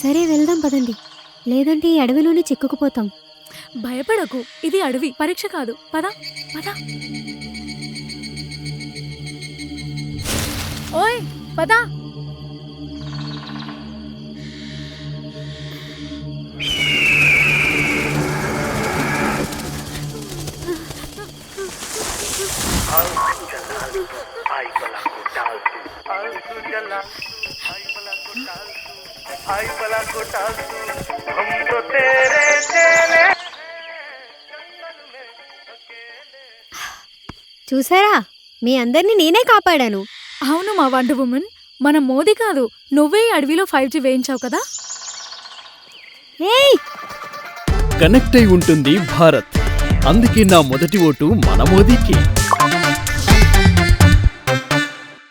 సరే వెళ్దాం పదండి, లేదంటే ఈ అడవిలోనే చిక్కుకుపోతాం. భయపడకు, ఇది అడవి, పరీక్ష కాదు. పద పద. ఓయ్ పద. చూసారా, మీ అందరినీ నేనే కాపాడాను. అవును మా వండర్ వుమన్, మన మోదీ కాదు, నువ్వే ఈ అడవిలో 5G వేయించావు కదా. ఏయ్, కనెక్ట్ అయి ఉంటుంది భారత్. అందుకే నా మొదటి ఓటు మన మోదీకి.